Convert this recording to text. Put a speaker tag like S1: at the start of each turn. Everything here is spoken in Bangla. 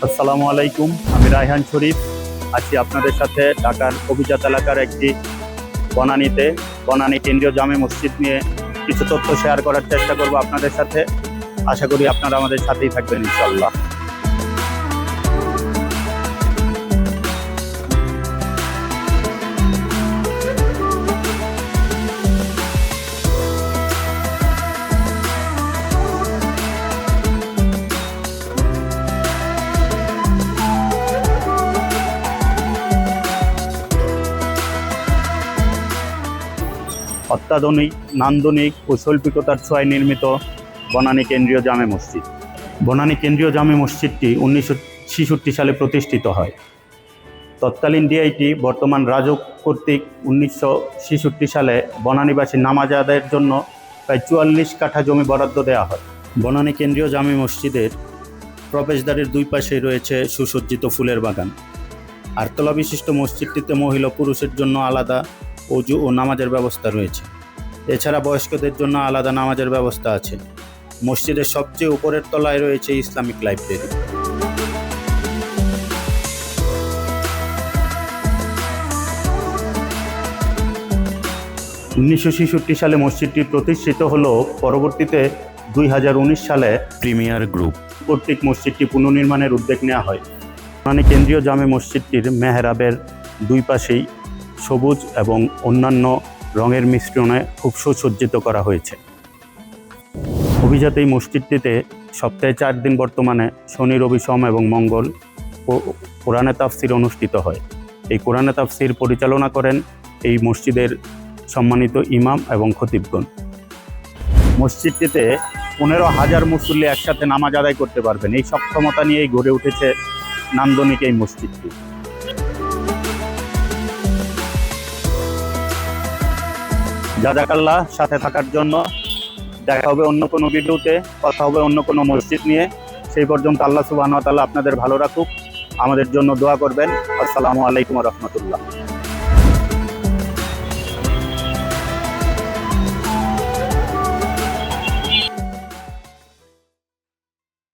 S1: আসসালামু আলাইকুম, আমি রায়হান শরীফ আছি আপনাদের সাথে ঢাকার অভিজাত এলাকার একটি বনানী কেন্দ্রীয় জামে মসজিদ নিয়ে কিছু তথ্য শেয়ার করার চেষ্টা করব আপনাদের সাথে। আশা করি আপনারা আমাদের সাথেই থাকবেন ইনশাআল্লাহ। অত্যাধুনিক, নান্দনিক ও শৈল্পিকতার ছোঁয়ায় নির্মিত বনানী কেন্দ্রীয় জামে মসজিদ। বনানী কেন্দ্রীয় জামে মসজিদটি 1966 সালে প্রতিষ্ঠিত হয়। তৎকালীন ডিআইটি বর্তমান রাজউক কর্তৃক 1966 সালে বনানীবাসী নামাজ আদায়ের জন্য প্রায় 44 কাঠা জমি বরাদ্দ দেওয়া হয়। বনানী কেন্দ্রীয় জামে মসজিদের প্রবেশদ্বারের দুই পাশেই রয়েছে সুসজ্জিত ফুলের বাগান। আটতলা বিশিষ্ট মসজিদটিতে মহিলা ও পুরুষের জন্য আলাদা অজু ও নামাজের ব্যবস্থা রয়েছে। এছাড়া বয়স্কদের জন্য আলাদা নামাজের ব্যবস্থা আছে। মসজিদের সবচেয়ে উপরের তলায় রয়েছে ইসলামিক লাইব্রেরি। (1966 সালে মসজিদটি প্রতিষ্ঠিত হলেও পরবর্তীতে 2019 সালে প্রিমিয়ার গ্রুপ কর্তৃক মসজিদটি পুনর্নির্মাণের উদ্যোগ নেওয়া হয়। বনানী কেন্দ্রীয় জামে মসজিদটির মেহরাবের দুই পাশেই সবুজ এবং অন্যান্য রঙের মিশ্রণে খুব সুসজ্জিত করা হয়েছে। অভিজাত এই মসজিদটিতে সপ্তাহে 4 দিন বর্তমানে শনি, রবি, সোম এবং মঙ্গল কোরআনে তাফসির অনুষ্ঠিত হয়। এই কোরআনে তাফসির পরিচালনা করেন এই মসজিদের সম্মানিত ইমাম এবং খতিবগণ। মসজিদটিতে 15,000 মুসল্লি একসাথে নামাজ আদায় করতে পারবেন। এই সক্ষমতা নিয়েই গড়ে উঠেছে নান্দনিক এই মসজিদটি। জাযাকাল্লাহ সাথে থাকার জন্য। দেখা হবে অন্য কোনো ভিডিওতে, কথা হবে অন্য কোনো মসজিদ নিয়ে। সেই পর্যন্ত আল্লাহ সুবহানাহু ওয়া তাআলা আপনাদের ভালো রাখুক। আমাদের জন্য দোয়া করবেন। আসসালামু আলাইকুম ওয়া রাহমাতুল্লাহ।